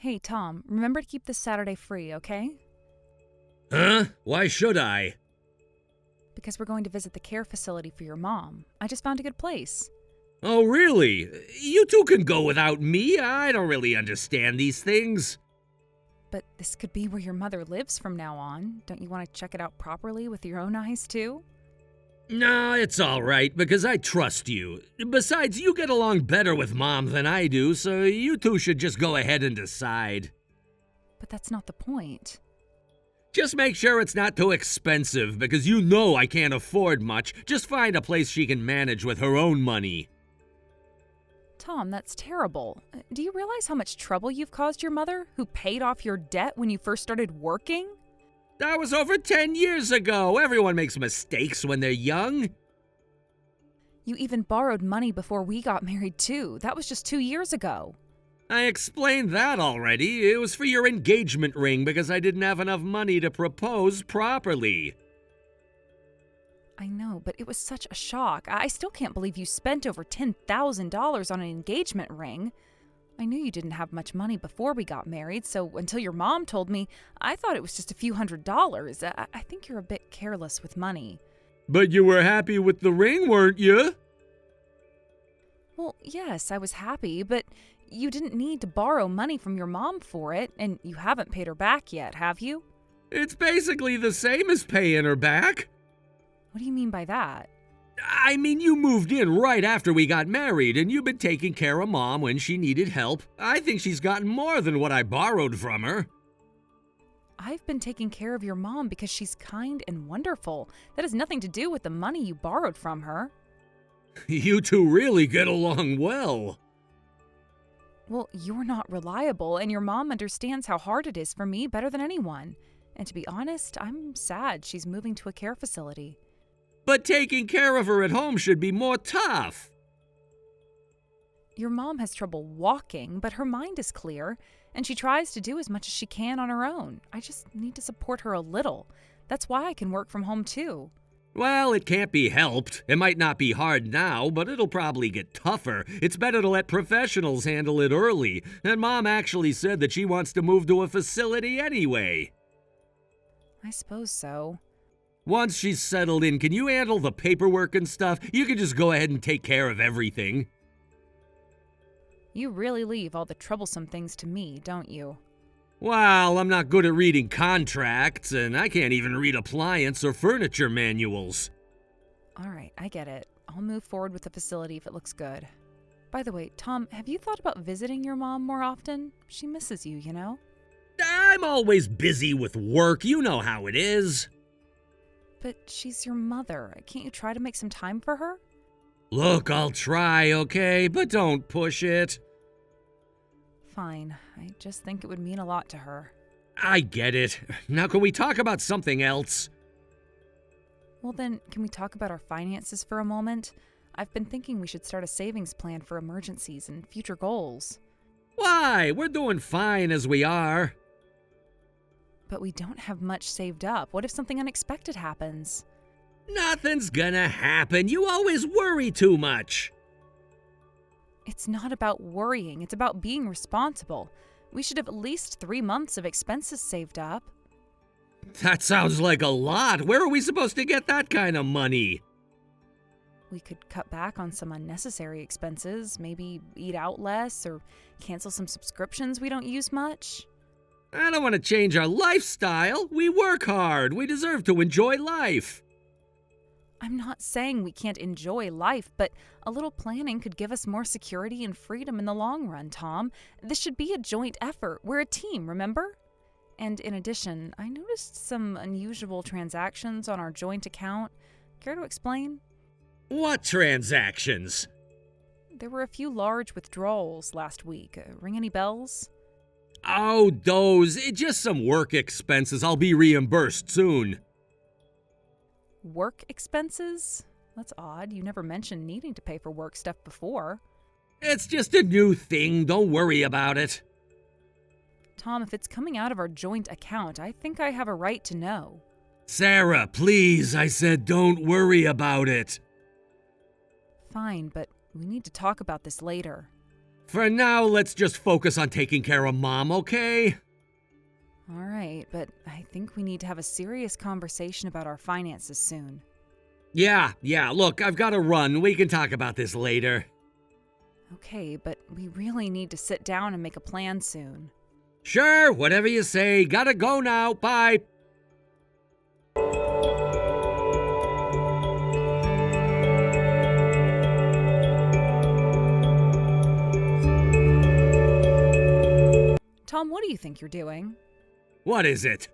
Hey, Tom, remember to keep this Saturday free, okay? Huh? Why should I? Because we're going to visit the care facility for your mom. I just found a good place. Oh, really? You two can go without me. I don't really understand these things. But this could be where your mother lives from now on. Don't you want to check it out properly with your own eyes, too? No, it's all right, because I trust you. Besides, you get along better with Mom than I do, so you two should just go ahead and decide. But that's not the point. Just make sure it's not too expensive, because you know I can't afford much. Just find a place she can manage with her own money. Tom, that's terrible. Do you realize how much trouble you've caused your mother, who paid off your debt when you first started working? That was over 10 years ago. Everyone makes mistakes when they're young. You even borrowed money before we got married, too. That was just 2 years ago. I explained that already. It was for your engagement ring because I didn't have enough money to propose properly. I know, but it was such a shock. I still can't believe you spent over $10,000 on an engagement ring. I knew you didn't have much money before we got married, so until your mom told me, I thought it was just a few $100s. I think you're a bit careless with money. But you were happy with the ring, weren't you? Well, yes, I was happy, but you didn't need to borrow money from your mom for it, and you haven't paid her back yet, have you? It's basically the same as paying her back. What do you mean by that? I mean, you moved in right after we got married, and you've been taking care of Mom when she needed help. I think she's gotten more than what I borrowed from her. I've been taking care of your mom because she's kind and wonderful. That has nothing to do with the money you borrowed from her. You two really get along well. Well, you're not reliable, and your mom understands how hard it is for me better than anyone. And to be honest, I'm sad she's moving to a care facility. But taking care of her at home should be more tough. Your mom has trouble walking, but her mind is clear, and she tries to do as much as she can on her own. I just need to support her a little. That's why I can work from home, too. Well, it can't be helped. It might not be hard now, but it'll probably get tougher. It's better to let professionals handle it early. And Mom actually said that she wants to move to a facility anyway. I suppose so. Once she's settled in, can you handle the paperwork and stuff? You can just go ahead and take care of everything. You really leave all the troublesome things to me, don't you? Well, I'm not good at reading contracts, and I can't even read appliance or furniture manuals. All right, I get it. I'll move forward with the facility if it looks good. By the way, Tom, have you thought about visiting your mom more often? She misses you, you know? I'm always busy with work. You know how it is. But she's your mother. Can't you try to make some time for her? Look, I'll try, okay? But don't push it. Fine. I just think it would mean a lot to her. I get it. Now can we talk about something else? Well then, can we talk about our finances for a moment? I've been thinking we should start a savings plan for emergencies and future goals. Why? We're doing fine as we are. But we don't have much saved up. What if something unexpected happens? Nothing's gonna happen. You always worry too much. It's not about worrying. It's about being responsible. We should have at least 3 months of expenses saved up. That sounds like a lot. Where are we supposed to get that kind of money? We could cut back on some unnecessary expenses, maybe eat out less or cancel some subscriptions we don't use much. I don't want to change our lifestyle. We work hard. We deserve to enjoy life. I'm not saying we can't enjoy life, but a little planning could give us more security and freedom in the long run, Tom. This should be a joint effort. We're a team, remember? And in addition, I noticed some unusual transactions on our joint account. Care to explain? What transactions? There were a few large withdrawals last week. Ring any bells? Oh, those. Just some work expenses. I'll be reimbursed soon. Work expenses? That's odd. You never mentioned needing to pay for work stuff before. It's just a new thing. Don't worry about it. Tom, if it's coming out of our joint account, I think I have a right to know. Sarah, please. I said don't worry about it. Fine, but we need to talk about this later. For now, let's just focus on taking care of Mom, okay? All right, but I think we need to have a serious conversation about our finances soon. Yeah, look, I've got to run. We can talk about this later. Okay, but we really need to sit down and make a plan soon. Sure, whatever you say. Gotta go now. Bye. Tom, what do you think you're doing? What is it?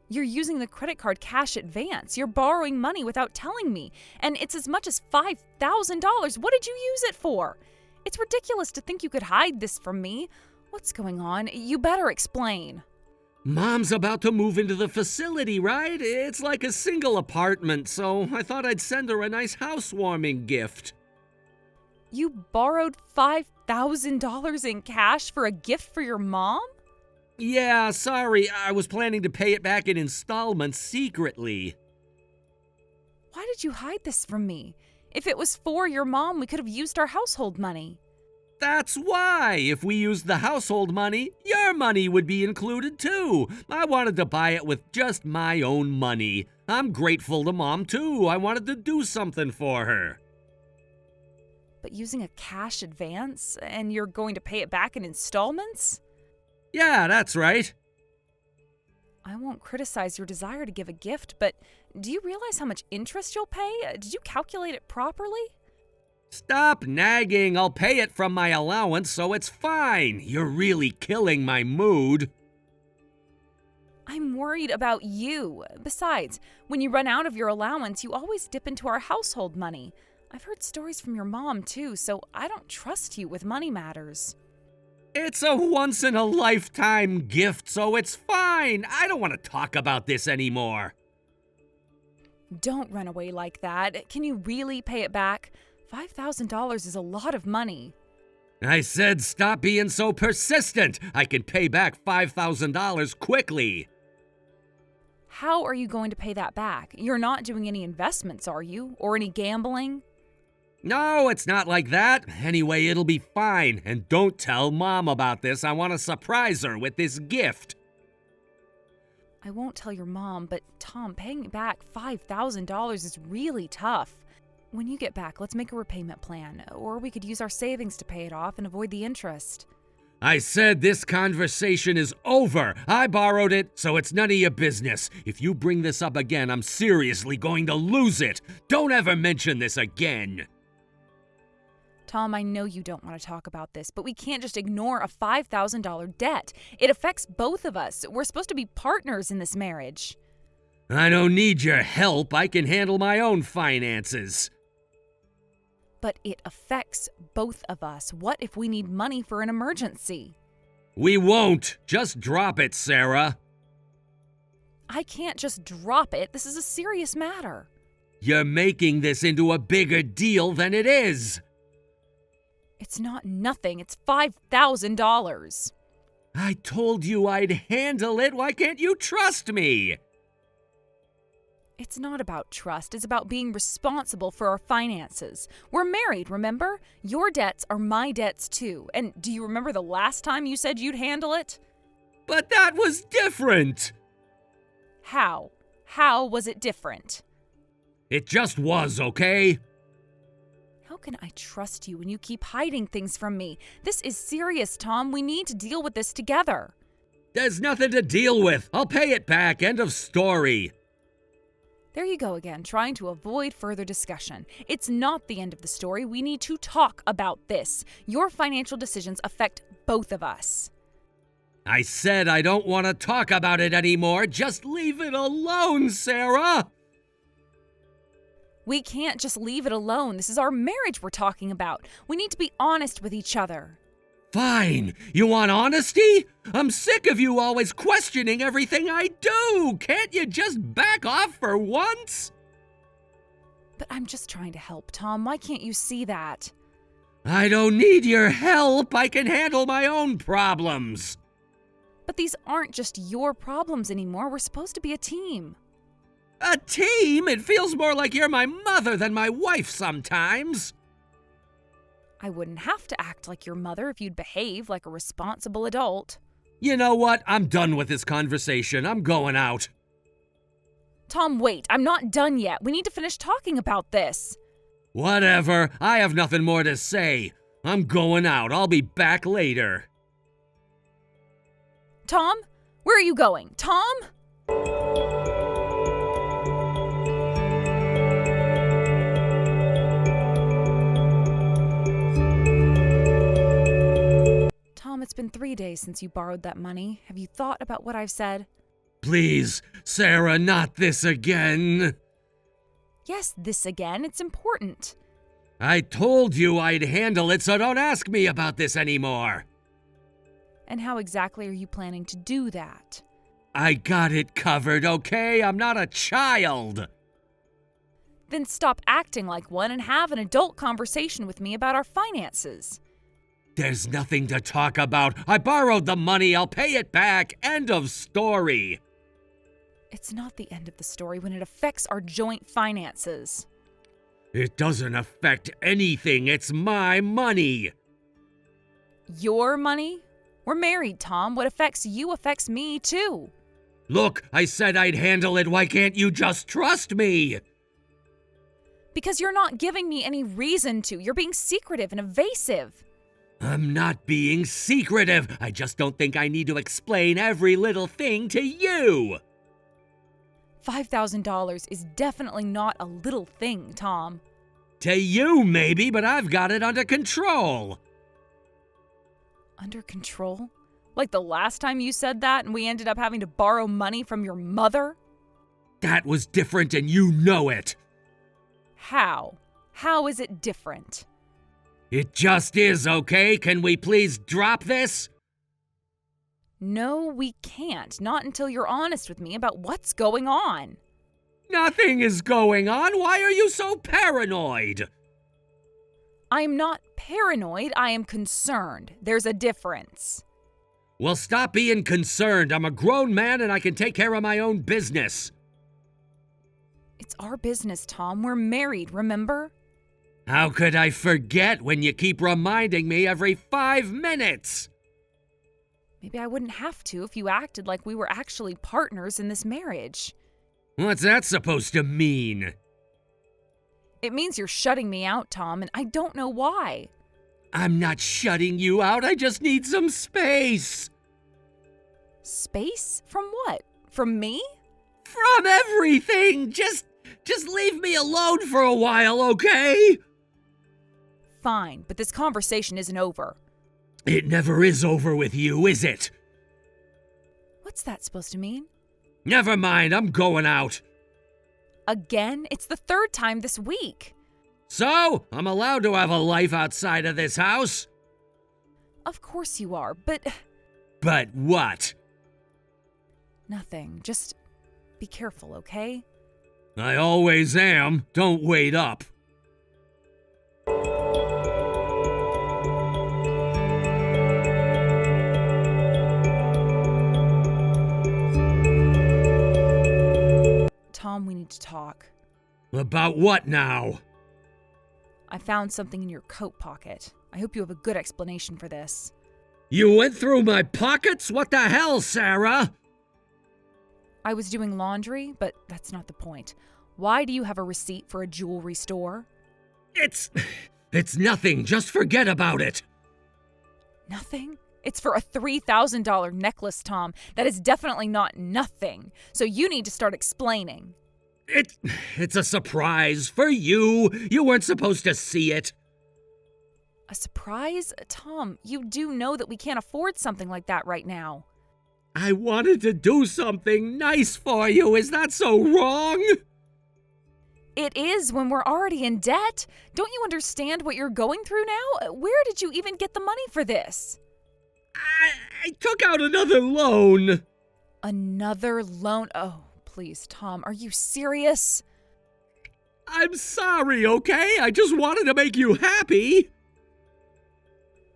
You're using the credit card cash advance. You're borrowing money without telling me. And it's as much as $5,000. What did you use it for? It's ridiculous to think you could hide this from me. What's going on? You better explain. Mom's about to move into the facility, right? It's like a single apartment, so I thought I'd send her a nice housewarming gift. You borrowed $5,000 in cash for a gift for your mom? Yeah, sorry. I was planning to pay it back in installments secretly. Why did you hide this from me? If it was for your mom, we could have used our household money. That's why. If we used the household money, your money would be included too. I wanted to buy it with just my own money. I'm grateful to Mom too. I wanted to do something for her. But using a cash advance, and you're going to pay it back in installments? Yeah, that's right. I won't criticize your desire to give a gift, but do you realize how much interest you'll pay? Did you calculate it properly? Stop nagging. I'll pay it from my allowance, so it's fine. You're really killing my mood. I'm worried about you. Besides, when you run out of your allowance, you always dip into our household money. I've heard stories from your mom, too, so I don't trust you with money matters. It's a once-in-a-lifetime gift, so it's fine. I don't want to talk about this anymore. Don't run away like that. Can you really pay it back? $5,000 is a lot of money. I said stop being so persistent. I can pay back $5,000 quickly. How are you going to pay that back? You're not doing any investments, are you? Or any gambling? No, it's not like that. Anyway, it'll be fine. And don't tell Mom about this. I want to surprise her with this gift. I won't tell your mom, but Tom, paying back $5,000 is really tough. When you get back, let's make a repayment plan, or we could use our savings to pay it off and avoid the interest. I said this conversation is over. I borrowed it, so it's none of your business. If you bring this up again, I'm seriously going to lose it. Don't ever mention this again. Tom, I know you don't want to talk about this, but we can't just ignore a $5,000 debt. It affects both of us. We're supposed to be partners in this marriage. I don't need your help. I can handle my own finances. But it affects both of us. What if we need money for an emergency? We won't. Just drop it, Sarah. I can't just drop it. This is a serious matter. You're making this into a bigger deal than it is. It's not nothing. It's $5,000. I told you I'd handle it. Why can't you trust me? It's not about trust. It's about being responsible for our finances. We're married, remember? Your debts are my debts too. And do you remember the last time you said you'd handle it? But that was different. How? How was it different? It just was, okay? How can I trust you when you keep hiding things from me? This is serious, Tom. We need to deal with this together. There's nothing to deal with. I'll pay it back. End of story. There you go again, trying to avoid further discussion. It's not the end of the story. We need to talk about this. Your financial decisions affect both of us. I said I don't want to talk about it anymore. Just leave it alone, Sarah. We can't just leave it alone. This is our marriage we're talking about. We need to be honest with each other. Fine. You want honesty? I'm sick of you always questioning everything I do. Can't you just back off for once? But I'm just trying to help, Tom. Why can't you see that? I don't need your help. I can handle my own problems. But these aren't just your problems anymore. We're supposed to be a team. A team? It feels more like you're my mother than my wife sometimes. I wouldn't have to act like your mother if you'd behave like a responsible adult. You know what? I'm done with this conversation. I'm going out. Tom, wait. I'm not done yet. We need to finish talking about this. Whatever. I have nothing more to say. I'm going out. I'll be back later. Tom? Where are you going? Tom? Tom, it's been 3 days since you borrowed that money. Have you thought about what I've said? Please, Sarah, not this again. Yes, this again. It's important. I told you I'd handle it, so don't ask me about this anymore. And how exactly are you planning to do that? I got it covered, okay? I'm not a child. Then stop acting like one and have an adult conversation with me about our finances. There's nothing to talk about. I borrowed the money. I'll pay it back. End of story. It's not the end of the story when it affects our joint finances. It doesn't affect anything. It's my money. Your money? We're married, Tom. What affects you affects me, too. Look, I said I'd handle it. Why can't you just trust me? Because you're not giving me any reason to. You're being secretive and evasive. I'm not being secretive. I just don't think I need to explain every little thing to you. $5,000 is definitely not a little thing, Tom. To you, maybe, but I've got it under control. Under control? Like the last time you said that and we ended up having to borrow money from your mother? That was different and you know it. How? How is it different? It just is, okay? Can we please drop this? No, we can't. Not until you're honest with me about what's going on. Nothing is going on. Why are you so paranoid? I'm not paranoid. I am concerned. There's a difference. Well, stop being concerned. I'm a grown man and I can take care of my own business. It's our business, Tom. We're married, remember? How could I forget when you keep reminding me every 5 minutes? Maybe I wouldn't have to if you acted like we were actually partners in this marriage. What's that supposed to mean? It means you're shutting me out, Tom, and I don't know why. I'm not shutting you out. I just need some space. Space? From what? From me? From everything. Just leave me alone for a while, okay? Fine, but this conversation isn't over. It never is over with you, is it? What's that supposed to mean? Never mind, I'm going out. Again? It's the 3rd time this week. So, I'm allowed to have a life outside of this house? Of course you are, but... But what? Nothing. Just be careful, okay? I always am. Don't wait up. Tom, we need to talk. About what now? I found something in your coat pocket. I hope you have a good explanation for this. You went through my pockets? What the hell, Sarah? I was doing laundry, but that's not the point. Why do you have a receipt for a jewelry store? It's nothing. Just forget about it. Nothing? It's for a $3,000 necklace, Tom. That is definitely not nothing. So you need to start explaining. It's a surprise for you. You weren't supposed to see it. A surprise? Tom, you do know that we can't afford something like that right now. I wanted to do something nice for you. Is that so wrong? It is when we're already in debt. Don't you understand what you're going through now? Where did you even get the money for this? I took out another loan. Another loan? Oh, please, Tom, are you serious? I'm sorry, okay? I just wanted to make you happy.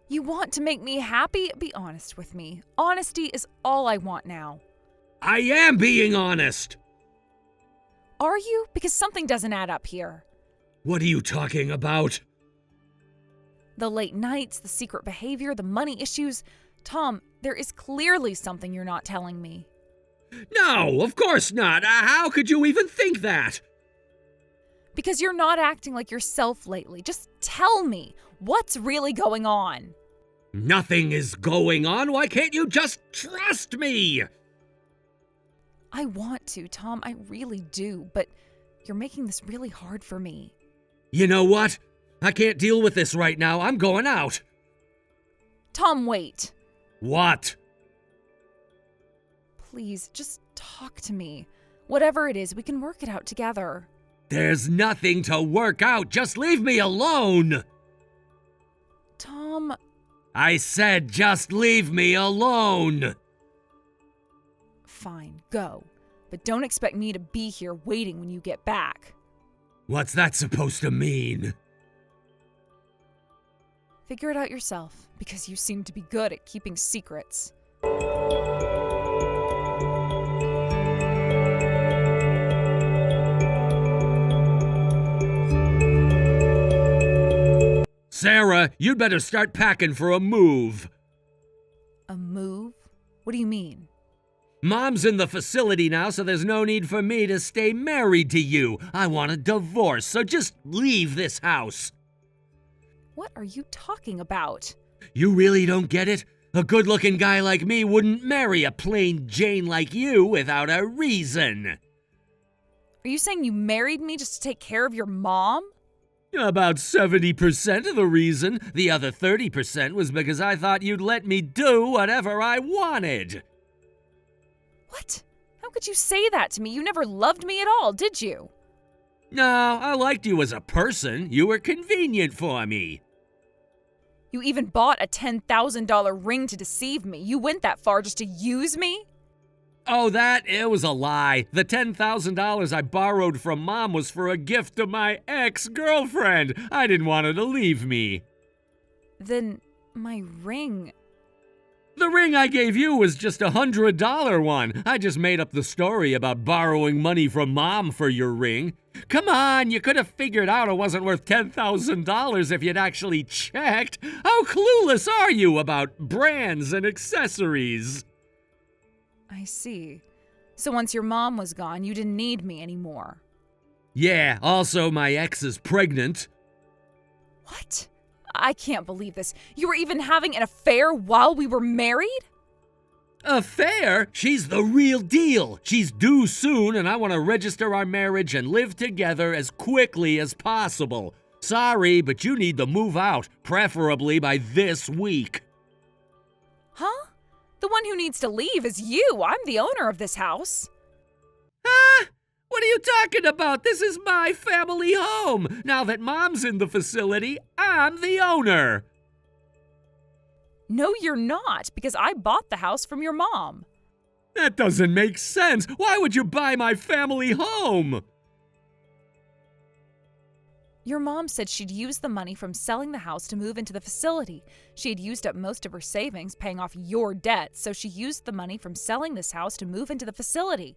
You want to make me happy? Be honest with me. Honesty is all I want now. I am being honest. Are you? Because something doesn't add up here. What are you talking about? The late nights, the secret behavior, the money issues. Tom, there is clearly something you're not telling me. No, of course not. How could you even think that? Because you're not acting like yourself lately. Just tell me, what's really going on? Nothing is going on. Why can't you just trust me? I want to, Tom, I really do, but you're making this really hard for me. You know what? I can't deal with this right now. I'm going out. Tom, wait. What? Please, just talk to me. Whatever it is, we can work it out together. There's nothing to work out. Just leave me alone. Tom. I said just leave me alone. Fine, go. But don't expect me to be here waiting when you get back. What's that supposed to mean? Figure it out yourself, because you seem to be good at keeping secrets. Sarah, you'd better start packing for a move. A move? What do you mean? Mom's in the facility now, so there's no need for me to stay married to you. I want a divorce, so just leave this house. What are you talking about? You really don't get it? A good-looking guy like me wouldn't marry a plain Jane like you without a reason. Are you saying you married me just to take care of your mom? About 70% of the reason. The other 30% was because I thought you'd let me do whatever I wanted. What? How could you say that to me? You never loved me at all, did you? No, I liked you as a person. You were convenient for me. You even bought a $10,000 ring to deceive me. You went that far just to use me? Oh, it was a lie. The $10,000 I borrowed from Mom was for a gift to my ex-girlfriend. I didn't want her to leave me. Then my ring. The ring I gave you was just a $100 one. I just made up the story about borrowing money from Mom for your ring. Come on, you could have figured out it wasn't worth $10,000 if you'd actually checked. How clueless are you about brands and accessories? I see. So once your mom was gone, you didn't need me anymore. Yeah, also my ex is pregnant. What? I can't believe this. You were even having an affair while we were married? Affair? She's the real deal. She's due soon, and I want to register our marriage and live together as quickly as possible. Sorry, but you need to move out, preferably by this week. Huh? The one who needs to leave is you. I'm the owner of this house. Huh? What are you talking about? This is my family home. Now that Mom's in the facility, I'm the owner. No, you're not, because I bought the house from your mom. That doesn't make sense. Why would you buy my family home? Your mom said she'd use the money from selling the house to move into the facility. She had used up most of her savings paying off your debt, so she used the money from selling this house to move into the facility.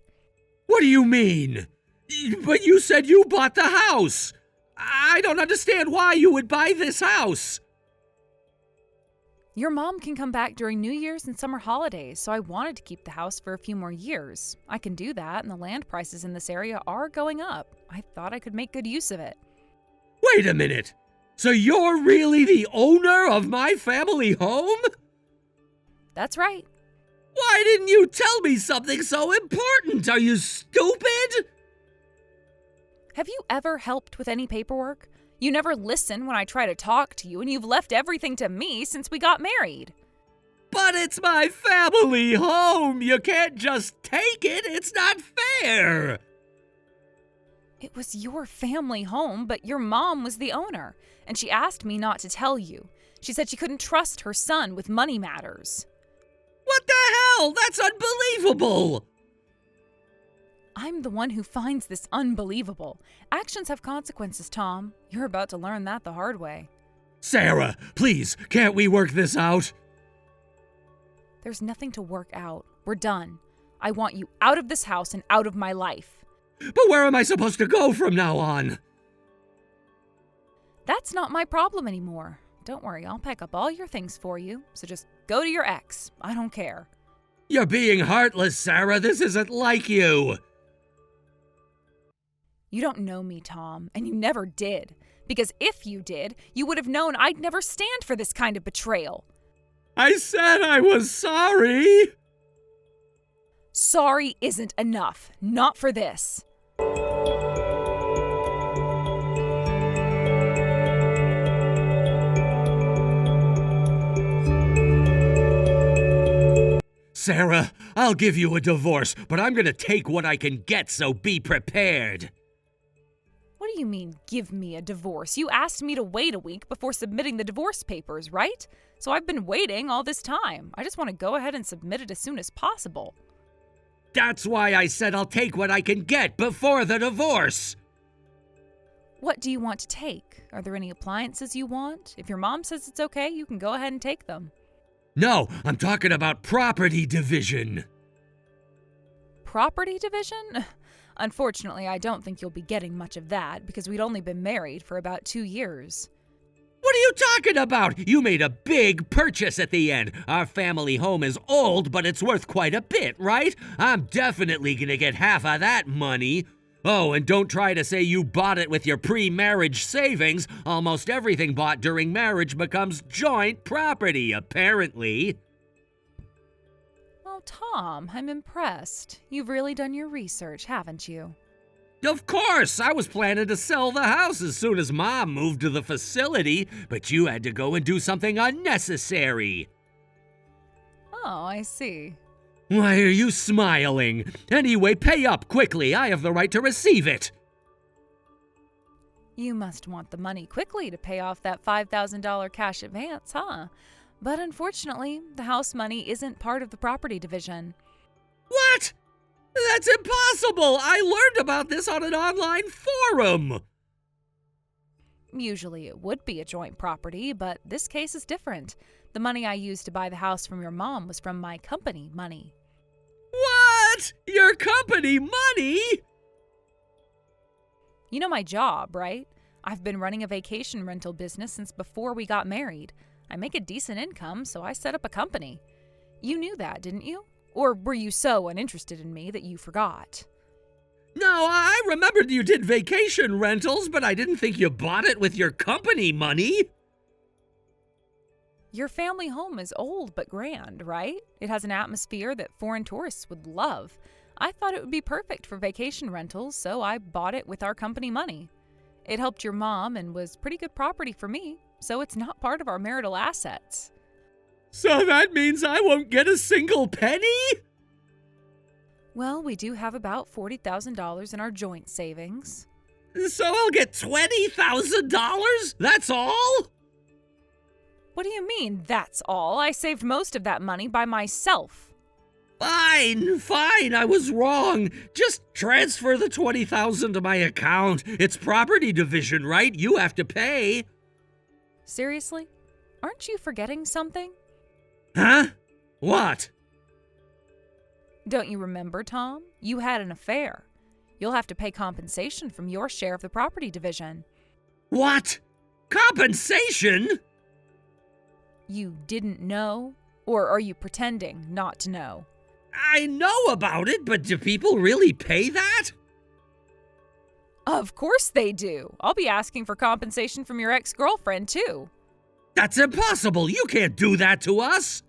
What do you mean? But you said you bought the house. I don't understand why you would buy this house. Your mom can come back during New Year's and summer holidays, so I wanted to keep the house for a few more years. I can do that, and the land prices in this area are going up. I thought I could make good use of it. Wait a minute. So you're really the owner of my family home? That's right. Why didn't you tell me something so important? Are you stupid? Have you ever helped with any paperwork? You never listen when I try to talk to you, and you've left everything to me since we got married. But it's my family home. You can't just take it. It's not fair. It was your family home, but your mom was the owner, and she asked me not to tell you. She said she couldn't trust her son with money matters. What the hell? That's unbelievable. I'm the one who finds this unbelievable. Actions have consequences, Tom. You're about to learn that the hard way. Sarah, please, can't we work this out? There's nothing to work out. We're done. I want you out of this house and out of my life. But where am I supposed to go from now on? That's not my problem anymore. Don't worry, I'll pack up all your things for you. So just go to your ex. I don't care. You're being heartless, Sarah. This isn't like you. You don't know me, Tom, and you never did. Because if you did, you would have known I'd never stand for this kind of betrayal. I said I was sorry. Sorry isn't enough. Not for this. Sarah, I'll give you a divorce, but I'm gonna take what I can get, so be prepared. What do you mean, give me a divorce? You asked me to wait a week before submitting the divorce papers, right? So I've been waiting all this time. I just want to go ahead and submit it as soon as possible. That's why I said I'll take what I can get before the divorce. What do you want to take? Are there any appliances you want? If your mom says it's okay, you can go ahead and take them. No, I'm talking about property division. Property division? Unfortunately, I don't think you'll be getting much of that because we'd only been married for about 2 years. What are you talking about? You made a big purchase at the end. Our family home is old, but it's worth quite a bit, right? I'm definitely gonna get half of that money. Oh, and don't try to say you bought it with your pre-marriage savings. Almost everything bought during marriage becomes joint property, apparently. Oh, Tom, I'm impressed. You've really done your research, haven't you? Of course, I was planning to sell the house as soon as Mom moved to the facility, but you had to go and do something unnecessary. Oh, I see. Why are you smiling? Anyway, pay up quickly. I have the right to receive it. You must want the money quickly to pay off that $5,000 cash advance, huh? But unfortunately, the house money isn't part of the property division. What? That's impossible! I learned about this on an online forum! Usually it would be a joint property, but this case is different. The money I used to buy the house from your mom was from my company money. What? Your company money? You know my job, right? I've been running a vacation rental business since before we got married. I make a decent income, so I set up a company. You knew that, didn't you? Or were you so uninterested in me that you forgot? No, I remembered you did vacation rentals, but I didn't think you bought it with your company money. Your family home is old but grand, right? It has an atmosphere that foreign tourists would love. I thought it would be perfect for vacation rentals, so I bought it with our company money. It helped your mom and was pretty good property for me, so it's not part of our marital assets. So that means I won't get a single penny? Well, we do have about $40,000 in our joint savings. So I'll get $20,000? That's all? What do you mean, that's all? I saved most of that money by myself. Fine, I was wrong. Just transfer the $20,000 to my account. It's property division, right? You have to pay. Seriously? Aren't you forgetting something? Huh? What? Don't you remember, Tom? You had an affair. You'll have to pay compensation from your share of the property division. What? Compensation? You didn't know? Or are you pretending not to know? I know about it, but do people really pay that? Of course they do. I'll be asking for compensation from your ex-girlfriend, too. That's impossible. You can't do that to us.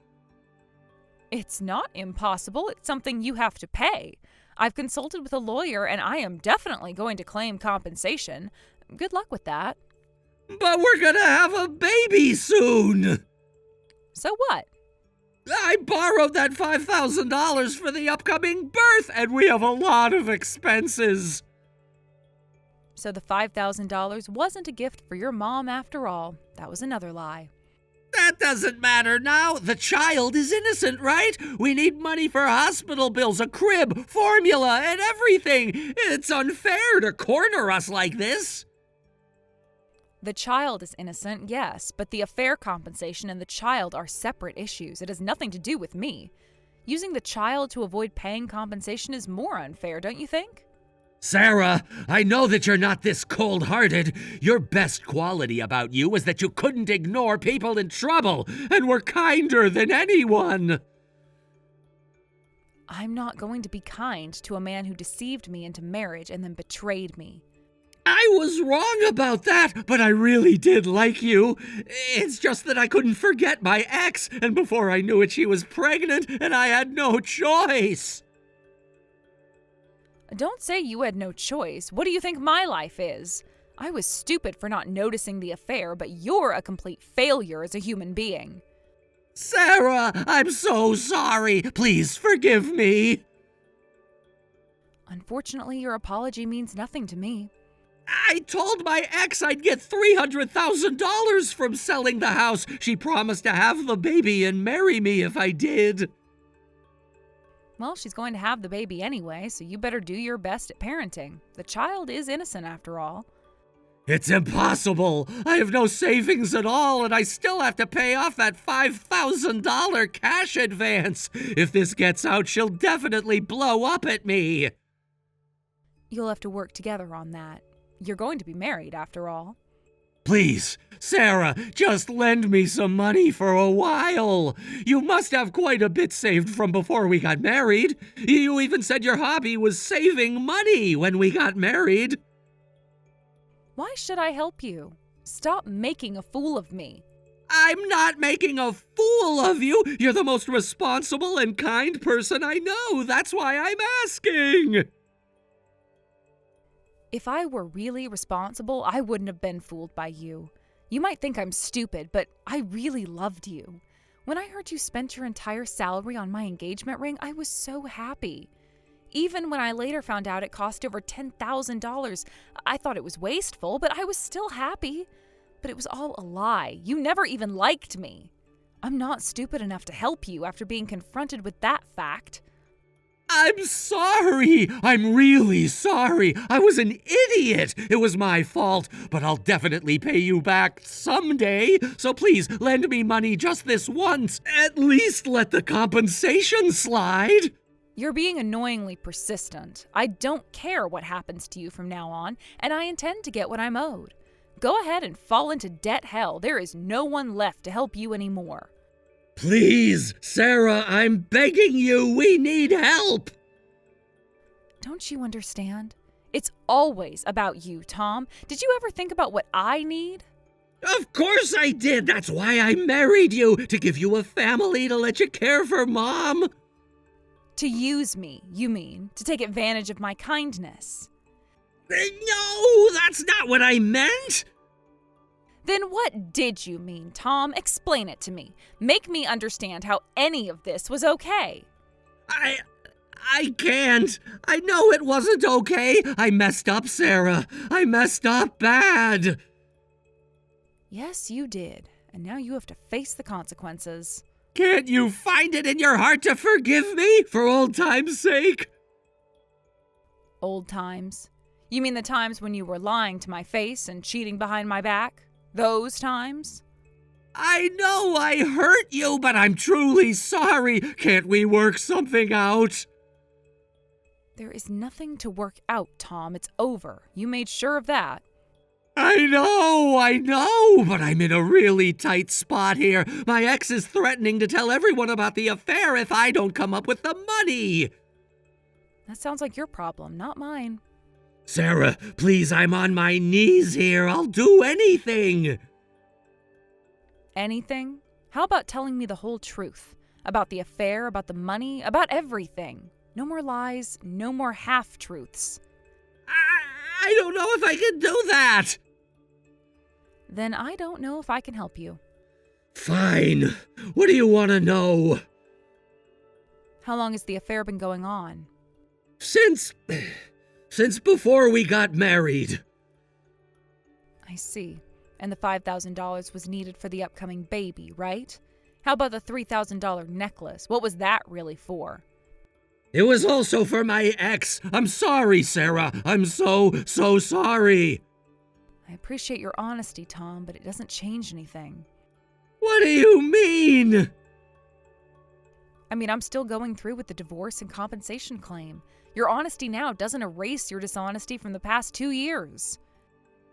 It's not impossible. It's something you have to pay. I've consulted with a lawyer, and I am definitely going to claim compensation. Good luck with that. But we're gonna have a baby soon. So what? I borrowed that $5,000 for the upcoming birth, and we have a lot of expenses. So the $5,000 wasn't a gift for your mom after all. That was another lie. That doesn't matter now. The child is innocent, right? We need money for hospital bills, a crib, formula, and everything. It's unfair to corner us like this. The child is innocent, yes, but the affair compensation and the child are separate issues. It has nothing to do with me. Using the child to avoid paying compensation is more unfair, don't you think? Sarah, I know that you're not this cold-hearted. Your best quality about you is that you couldn't ignore people in trouble and were kinder than anyone. I'm not going to be kind to a man who deceived me into marriage and then betrayed me. I was wrong about that, but I really did like you. It's just that I couldn't forget my ex, and before I knew it, she was pregnant, and I had no choice. Don't say you had no choice. What do you think my life is? I was stupid for not noticing the affair, but you're a complete failure as a human being. Sarah, I'm so sorry. Please forgive me. Unfortunately, your apology means nothing to me. I told my ex I'd get $300,000 from selling the house. She promised to have the baby and marry me if I did. Well, she's going to have the baby anyway, so you better do your best at parenting. The child is innocent after all. It's impossible. I have no savings at all, and I still have to pay off that $5,000 cash advance. If this gets out, she'll definitely blow up at me. You'll have to work together on that. You're going to be married after all. Please, Sarah, just lend me some money for a while. You must have quite a bit saved from before we got married. You even said your hobby was saving money when we got married. Why should I help you? Stop making a fool of me. I'm not making a fool of you. You're the most responsible and kind person I know. That's why I'm asking. If I were really responsible, I wouldn't have been fooled by you. You might think I'm stupid, but I really loved you. When I heard you spent your entire salary on my engagement ring, I was so happy. Even when I later found out it cost over $10,000, I thought it was wasteful, but I was still happy. But it was all a lie. You never even liked me. I'm not stupid enough to help you after being confronted with that fact. I'm sorry. I'm really sorry. I was an idiot. It was my fault, but I'll definitely pay you back someday. So please lend me money just this once. At least let the compensation slide. You're being annoyingly persistent. I don't care what happens to you from now on, and I intend to get what I'm owed. Go ahead and fall into debt hell. There is no one left to help you anymore. Please, Sarah, I'm begging you. We need help. Don't you understand? It's always about you, Tom. Did you ever think about what I need? Of course I did. That's why I married you, to give you a family to let you care for Mom. To use me, you mean? To take advantage of my kindness? No, that's not what I meant. Then what did you mean, Tom? Explain it to me. Make me understand how any of this was okay. I can't. I know it wasn't okay. I messed up, Sarah. I messed up bad. Yes, you did. And now you have to face the consequences. Can't you find it in your heart to forgive me, for old time's sake? Old times? You mean the times when you were lying to my face and cheating behind my back? Those times? I know I hurt you, but I'm truly sorry. Can't we work something out? There is nothing to work out, Tom. It's over. You made sure of that. I know, but I'm in a really tight spot here. My ex is threatening to tell everyone about the affair if I don't come up with the money. That sounds like your problem, not mine. Sarah, please, I'm on my knees here. I'll do anything. Anything? How about telling me the whole truth? About the affair, about the money, about everything. No more lies, no more half-truths. I don't know if I can do that. Then I don't know if I can help you. Fine. What do you want to know? How long has the affair been going on? Since before we got married. I see. And the $5,000 was needed for the upcoming baby, right? How about the $3,000 necklace? What was that really for? It was also for my ex. I'm sorry, Sarah. I'm so sorry. I appreciate your honesty, Tom, but it doesn't change anything. What do you mean? I mean, I'm still going through with the divorce and compensation claim. Your honesty now doesn't erase your dishonesty from the past 2 years.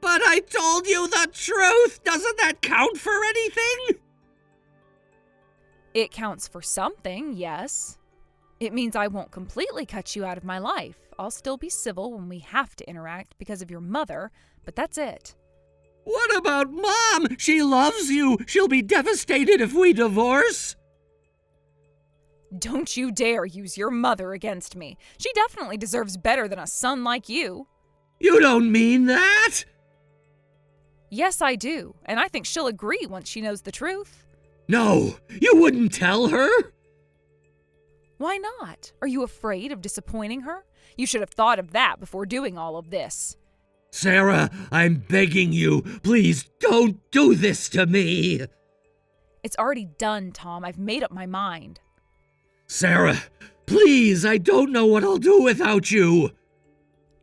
But I told you the truth! Doesn't that count for anything? It counts for something, yes. It means I won't completely cut you out of my life. I'll still be civil when we have to interact because of your mother, but that's it. What about Mom? She loves you. She'll be devastated if we divorce. Don't you dare use your mother against me. She definitely deserves better than a son like you. You don't mean that? Yes, I do, and I think she'll agree once she knows the truth. No, you wouldn't tell her? Why not? Are you afraid of disappointing her? You should have thought of that before doing all of this. Sarah, I'm begging you, please don't do this to me. It's already done, Tom. I've made up my mind. Sarah, please, I don't know what I'll do without you.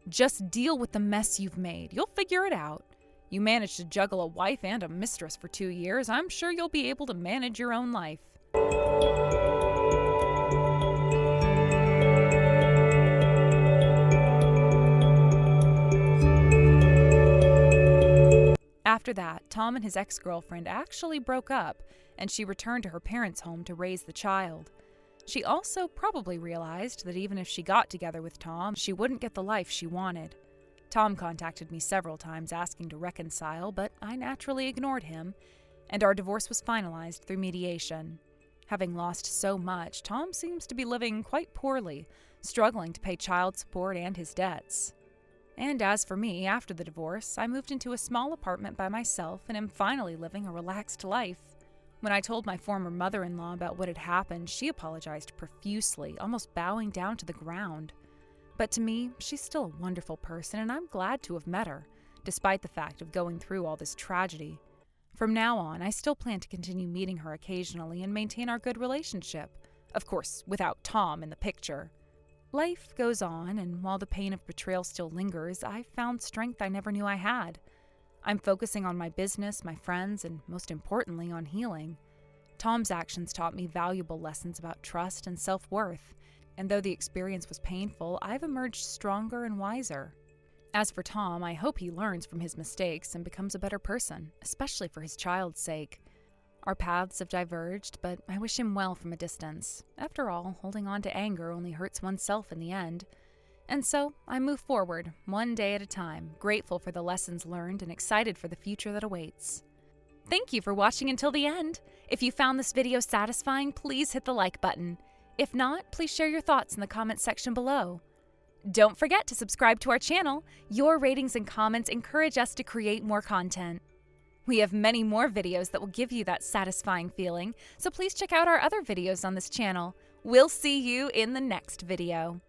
Just deal with the mess you've made. You'll figure it out. You managed to juggle a wife and a mistress for 2 years. I'm sure you'll be able to manage your own life. After that, Tom and his ex-girlfriend actually broke up, and she returned to her parents' home to raise the child. She also probably realized that even if she got together with Tom, she wouldn't get the life she wanted. Tom contacted me several times asking to reconcile, but I naturally ignored him, and our divorce was finalized through mediation. Having lost so much, Tom seems to be living quite poorly, struggling to pay child support and his debts. And as for me, after the divorce, I moved into a small apartment by myself and am finally living a relaxed life. When I told my former mother-in-law about what had happened, she apologized profusely, almost bowing down to the ground. But to me, she's still a wonderful person, and I'm glad to have met her, despite the fact of going through all this tragedy. From now on, I still plan to continue meeting her occasionally and maintain our good relationship. Of course, without Tom in the picture. Life goes on, and while the pain of betrayal still lingers, I've found strength I never knew I had. I'm focusing on my business, my friends, and most importantly, on healing. Tom's actions taught me valuable lessons about trust and self-worth, and though the experience was painful, I've emerged stronger and wiser. As for Tom, I hope he learns from his mistakes and becomes a better person, especially for his child's sake. Our paths have diverged, but I wish him well from a distance. After all, holding on to anger only hurts oneself in the end. And so, I move forward, one day at a time, grateful for the lessons learned and excited for the future that awaits. Thank you for watching until the end. If you found this video satisfying, please hit the like button. If not, please share your thoughts in the comments section below. Don't forget to subscribe to our channel. Your ratings and comments encourage us to create more content. We have many more videos that will give you that satisfying feeling, so please check out our other videos on this channel. We'll see you in the next video.